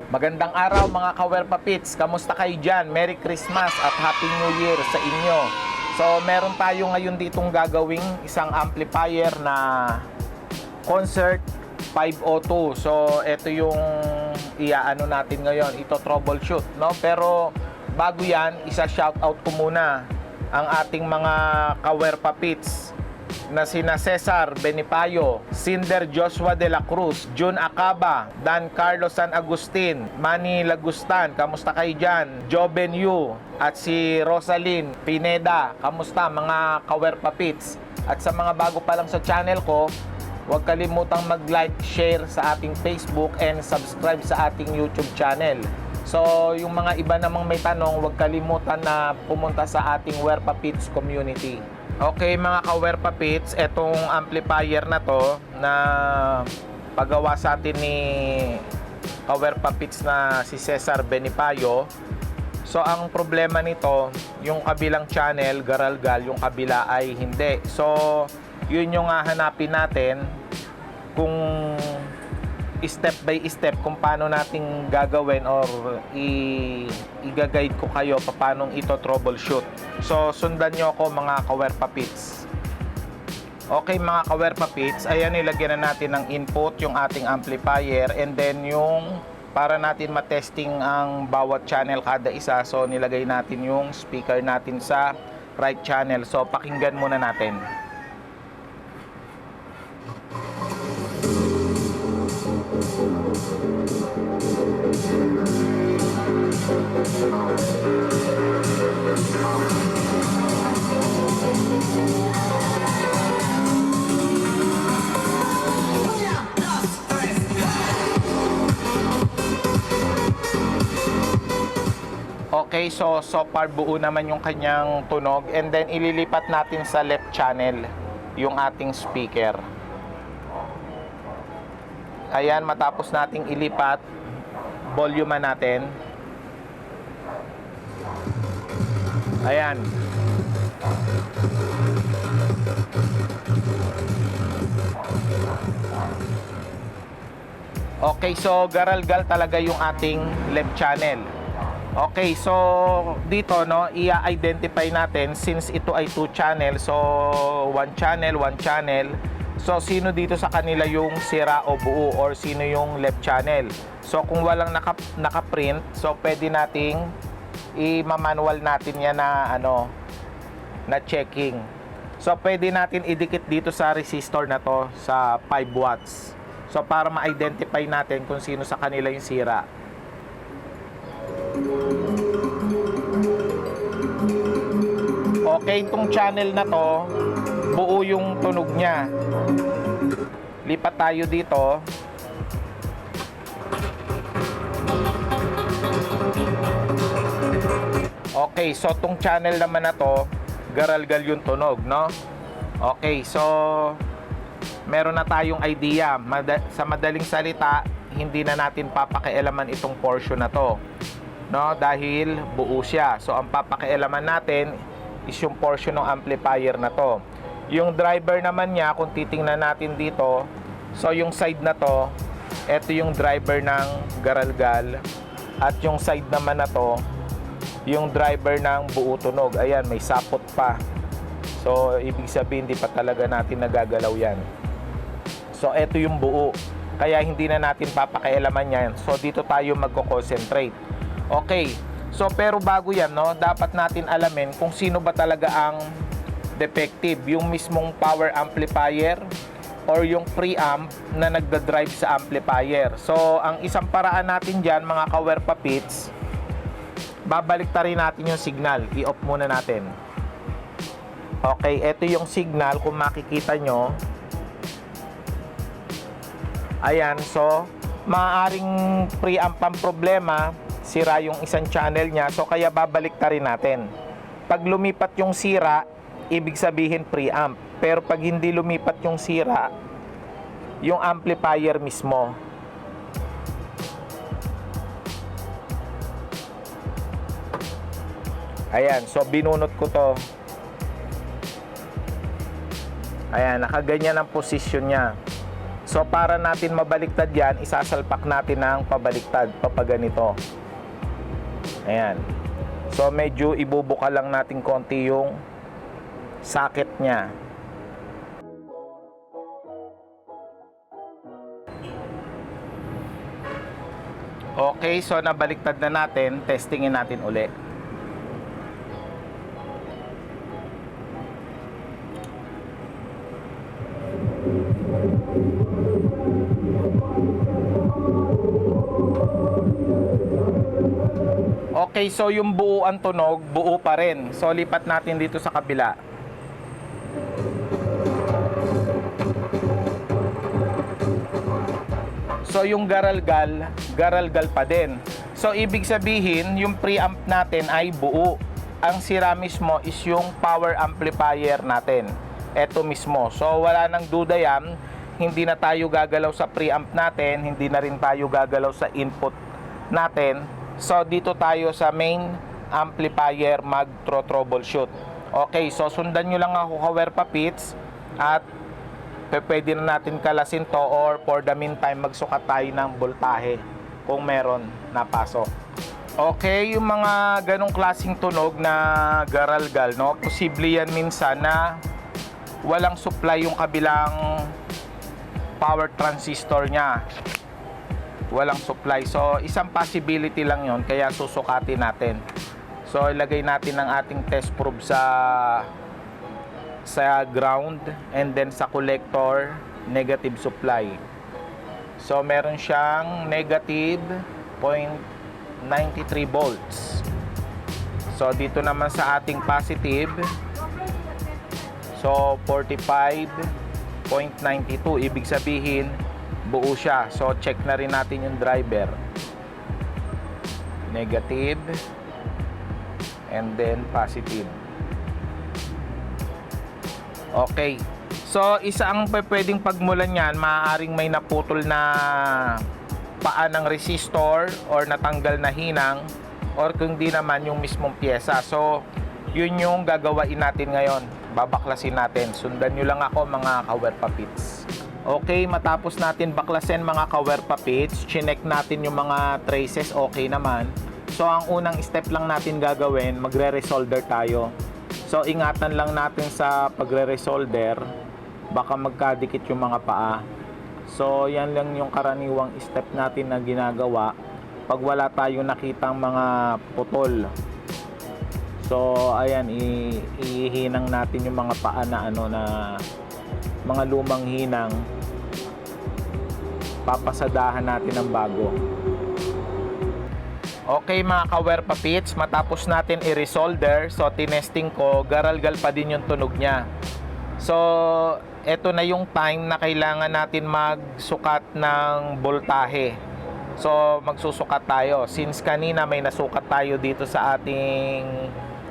Magandang araw mga ka-Werpa Pits. Kamusta kayo dyan? Merry Christmas at Happy New Year sa inyo. So meron tayo ngayon ditong gagawing isang amplifier na Concert 502. So ito yung iaano natin ngayon. Ito troubleshoot, no? Pero bago yan, isa shoutout ko muna ang ating mga ka-Werpa Pits na sina Cesar Benipayo, Cinder Joshua de la Cruz, June Acaba, Dan Carlos San Agustin, Manny Lagustan, kamusta kayo dyan? Joben Yu, at si Rosalyn Pineda, kamusta mga ka-Werpa Pits? At sa mga bago pa lang sa channel ko, huwag kalimutang mag-like, share sa ating Facebook and subscribe sa ating YouTube channel. So, yung mga iba namang may tanong, huwag kalimutan na pumunta sa ating Werpa Pits community. Okay mga ka-Werpa Pits, etong amplifier na to na pagawa sa atin ni ka-Werpa Pits na si Cesar Benipayo. So ang problema nito, yung kabilang channel garalgal, yung kabila ay hindi. So yun yung hahanapin natin kung step by step kung paano nating gagawin or i-guide ko kayo paano ito troubleshoot. So sundan nyo ako mga ka-Werpa Pits. Okay mga ka-Werpa Pits, ayan, nilagyan na natin ng input yung ating amplifier, and then yung para natin matesting ang bawat channel kada isa, so nilagay natin yung speaker natin sa right channel. So pakinggan muna natin. Okay, so far buo naman yung kanyang tunog, and then ililipat natin sa left channel yung ating speaker. Ayan, matapos nating ilipat, volume natin. Ayan. Okay, so garalgal talaga yung ating left channel. Okay, so dito no, i-identify natin since ito ay 2 channel. So 1 channel, 1 channel. So sino dito sa kanila yung sira o buo, or sino yung left channel? So kung walang naka-print, so pwede nating i-manual natin yan na na checking. So pwede natin idikit dito sa resistor na to sa 5 watts. So para ma-identify natin kung sino sa kanila yung sira. Okay, itong channel na to, buo yung tunog niya. Lipat tayo dito. Okay, so itong channel naman na to, garalgal yung tunog, no? Okay, so meron na tayong idea. Sa madaling salita, hindi na natin papakialaman itong portion na to, no? Dahil buo siya. So ang papakialaman natin is yung portion ng amplifier na to. Yung driver naman niya, kung titingnan natin dito, so yung side na to, ito yung driver ng garalgal, at yung side naman na to, yung driver ng buo tunog. Ayan, may sapot pa. So ibig sabihin, di pa talaga natin nagagalaw yan. So ito yung buo, kaya hindi na natin papakialaman yan. So dito tayo magko-concentrate. Okay, so pero bago yan, no, dapat natin alamin kung sino ba talaga ang defective, yung mismong power amplifier or yung preamp na nagda-drive sa amplifier. So ang isang paraan natin dyan mga ka-Werpa Pits, babaliktarin natin yung signal. I-off muna natin. Okay, ito yung signal kung makikita nyo. Ayan, so maaaring preamp ang problema, sira yung isang channel niya, so kaya babaliktarin natin. Pag lumipat yung sira, ibig sabihin preamp. Pero pag hindi lumipat yung sira, yung amplifier mismo. Ayan, so binunot ko to. Ayan, nakaganyan ang position niya. So So para natin mabaliktad yan, isasalpak natin ng pabaliktad, papaganito. Ayan. So medyo ibubuka lang natin konti yung socket niya. Okay, so nabaliktad na natin, testingin natin uli. Okay, so yung buo ang tunog, buo pa rin. So lipat natin dito sa kabila. So yung garalgal, garalgal pa din. So ibig sabihin, yung preamp natin ay buo. Ang sira mismo is yung power amplifier natin. Ito mismo. So wala nang duda yan, hindi na tayo gagalaw sa preamp natin, hindi na rin tayo gagalaw sa input natin. So dito tayo sa main amplifier mag-troubleshoot. Okay, so sundan nyo lang ako ka-wear papits at pwede na natin kalasin to, or for the meantime magsukat tayo ng voltahe kung meron napasok. Okay, yung mga ganong klaseng tunog na garalgal, no, posible yan minsan na walang supply yung kabilang power transistor nya, walang supply. So isang possibility lang yon, kaya susukatin natin. So ilagay natin ang ating test probe sa ground, and then sa collector negative supply. So meron siyang negative 0.93 volts. So dito naman sa ating positive, so 45.92, ibig sabihin buo siya. So check na rin natin yung driver, negative and then positive. Okay, so isa ang pwedeng pagmulan yan, maaaring may naputol na paa ng resistor or natanggal na hinang, or kung di naman yung mismong pyesa. So yun yung gagawain natin ngayon, babaklasin natin. Sundan nyo lang ako mga ka-wear papits. Okay, matapos natin baklasin mga ka-wear papits, chinek natin yung mga traces, okay naman. So ang unang step lang natin gagawin, magre-resolder tayo. So ingatan lang natin sa pagre-resolder, baka magkadikit yung mga paa. So yan lang yung karaniwang step natin na ginagawa pag wala tayong nakitang mga putol. So ayan, ihinang natin yung mga paa na na mga lumang hinang, papasadahan natin ng bago. Okay mga ka-wear papits, matapos natin i-resolder, so tinesting ko, garalgal pa din yung tunog niya. So eto na yung time na kailangan natin magsukat ng voltahe. So magsusukat tayo. Since kanina may nasukat tayo dito sa ating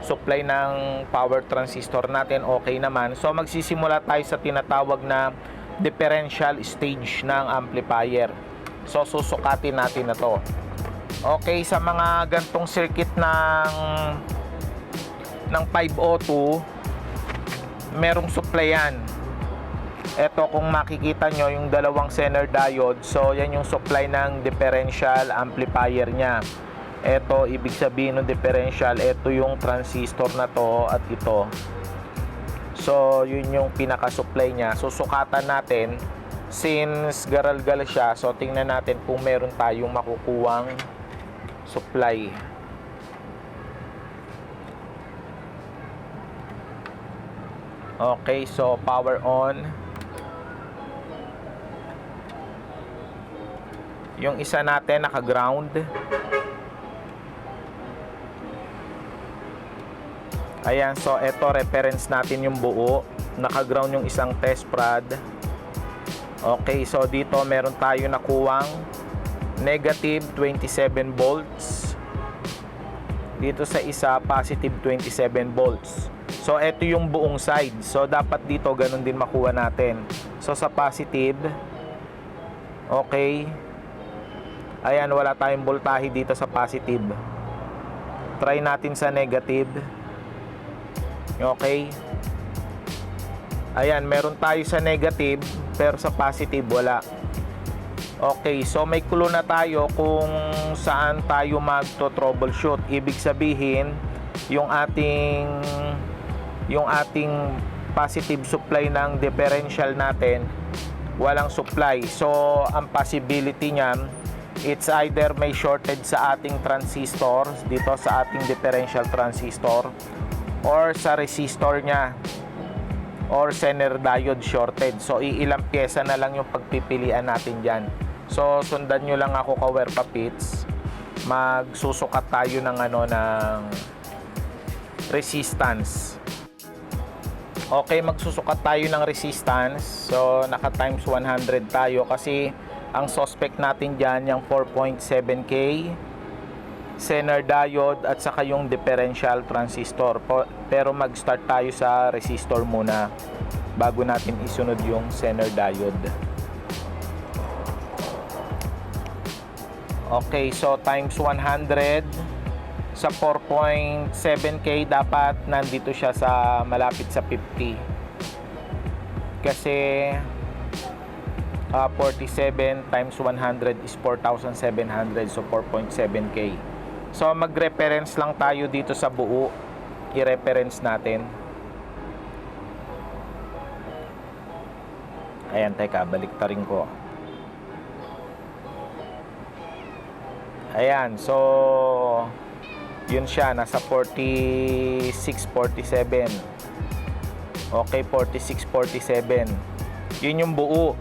supply ng power transistor natin, okay naman. So magsisimula tayo sa tinatawag na differential stage ng amplifier. So susukatin natin na to. Okay, sa mga gantong circuit ng 502, merong supply yan. Ito, kung makikita nyo yung dalawang Zener diode, so yan yung supply ng differential amplifier nya. Ito, ibig sabihin ng differential, ito yung transistor na to at ito. So yun yung pinaka-supply nya. Susukatan natin, since garalgal siya, so tingnan natin kung meron tayong makukuwang supply. Okay, so power on. Yung isa natin naka-ground. Ayan, so ito reference natin yung buo. Naka-ground yung isang test prod. Okay, so dito meron tayo nakuwang negative 27 volts. Dito sa isa, positive 27 volts. So ito yung buong side. So dapat dito ganun din makuha natin. So sa positive, okay, ayan, wala tayong voltahe dito sa positive. Try natin sa negative. Okay, Ayan, meron tayo sa negative, pero sa positive wala. Okay, so may clue na tayo kung saan tayo magto-troubleshoot. Ibig sabihin, yung ating positive supply ng differential natin, walang supply. So, ang possibility niyan, it's either may shortage sa ating transistor, dito sa ating differential transistor, or sa resistor niya, or Zener diode shorted. So iilang pyesa na lang yung pagpipilian natin dyan. So sundan nyo lang ako, Kawerpa Pits. Magsusukat tayo ng resistance. Okay, magsusukat tayo ng resistance. So naka times 100 tayo kasi ang suspect natin dyan yung 4.7K Zener diode at saka yung differential transistor. Pero mag-start tayo sa resistor muna bago natin isunod yung Zener diode. Okay, so times 100 sa 4.7K, dapat nandito siya sa malapit sa 50. Kasi 47 times 100 is 4,700, so 4.7K. So mag-reference lang tayo dito sa buo. I-reference natin. Ayan, teka, baliktarin ko. Ayan, so yun siya, nasa 46, 47. Okay, 46, 47. Yun yung buo.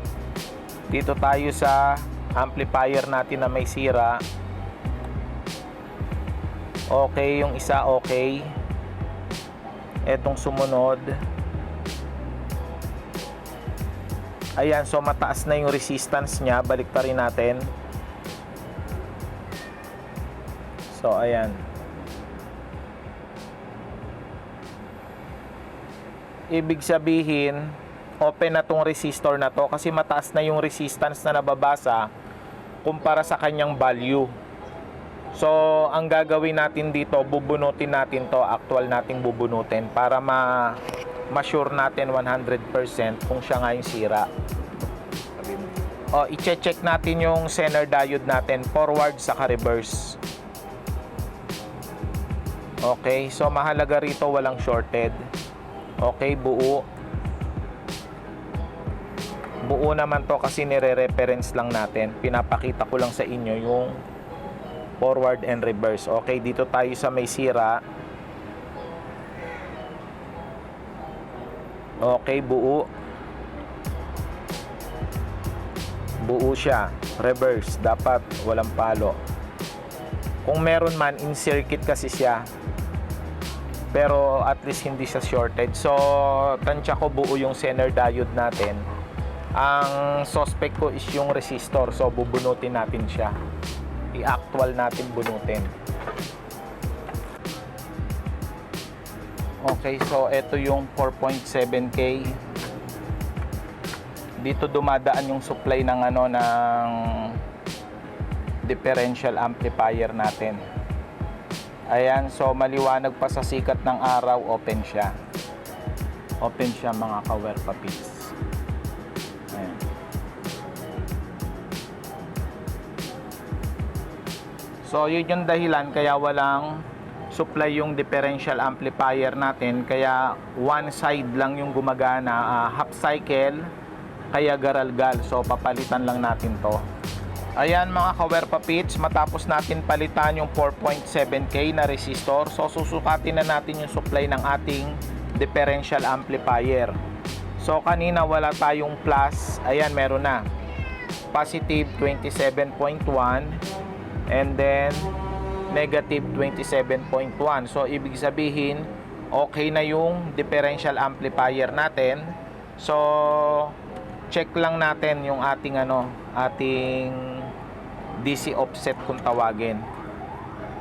Dito tayo sa amplifier natin na may sira. Okay, yung isa okay. Etong sumunod. Ayan, so mataas na yung resistance niya. Baliktarin natin. So, ayan. Ibig sabihin, open na tong resistor na to kasi mataas na yung resistance na nababasa kumpara sa kanyang value. So, ang gagawin natin dito, bubunutin natin to, actual nating bubunutin para ma-sure natin 100% kung siya nga yung sira. O, i-check natin yung Zener diode natin, forward saka reverse. Okay, so mahalaga rito walang shorted. Okay, buo. Buo naman to kasi nire-reference lang natin. Pinapakita ko lang sa inyo yung forward and reverse. Okay, dito tayo sa may sira. Okay, buo. Buo siya. Reverse, dapat walang palo. Kung meron man, in circuit kasi siya. Pero at least hindi siya shorted. So, tansya ko buo yung Zener diode natin. Ang suspect ko is yung resistor. So, bubunutin natin siya. I-actual natin bunutin. Okay, so ito yung 4.7K. Dito dumadaan yung supply ng ng differential amplifier natin. Ayan, so maliwanag pa sa sikat ng araw, open siya. Open siya, mga Kawerpa Pits. Ayan. So yun yung dahilan kaya walang supply yung differential amplifier natin, kaya one side lang yung gumagana, half cycle, kaya garalgal. So papalitan lang natin to. Ayan mga Kawerpa Pits, matapos natin palitan yung 4.7K na resistor, so susukatin na natin yung supply ng ating differential amplifier. So kanina wala tayong plus, ayan meron na. Positive 27.1 and then negative 27.1. So ibig sabihin okay na yung differential amplifier natin. So check lang natin yung ating ating DC offset kung tawagin.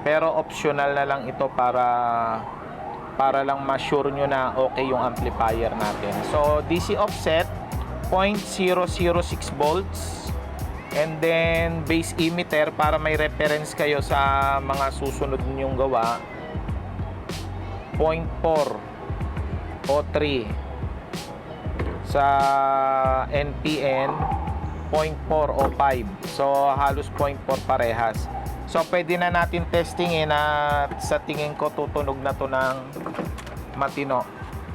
Pero optional na lang ito para lang ma-sure nyo na okay yung amplifier natin. So DC offset 0.006 volts. And then base emitter para may reference kayo sa mga susunod ninyong gawa, 0.4 o 3. sa NPN 0.4 o 5. So halos 0.4 parehas. So pwede na natin testingin at sa tingin ko tutunog na to ng matino.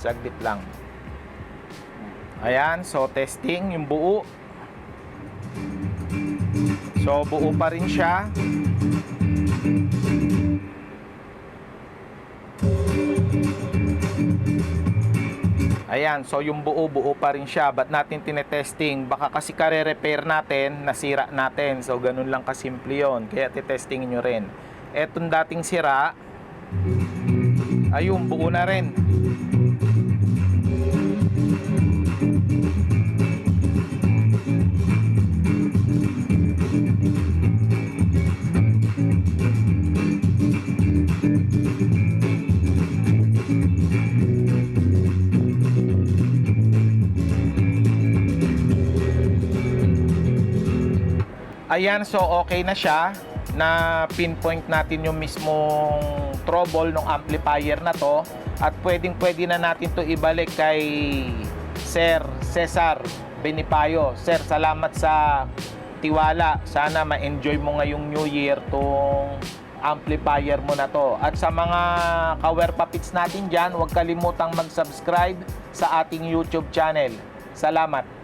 Saglit lang. Ayan, so testing yung buo. So buo pa rin siya. Ayan, so yung buo pa rin siya. Ba't natin tinetesting? Baka kasi kare-repair natin, nasira natin. So ganun lang kasimple yun. Kaya titesting nyo rin. Etong dating sira, ayun, buo na rin. Ayan, so okay na siya. Na pinpoint natin yung mismong trouble ng amplifier na to. At pwede na natin to ibalik kay Sir Cesar Benipayo. Sir, salamat sa tiwala. Sana ma-enjoy mo ngayong New Year tong amplifier mo na to. At sa mga ka-Werpapits natin dyan, huwag kalimutang mag-subscribe sa ating YouTube channel. Salamat.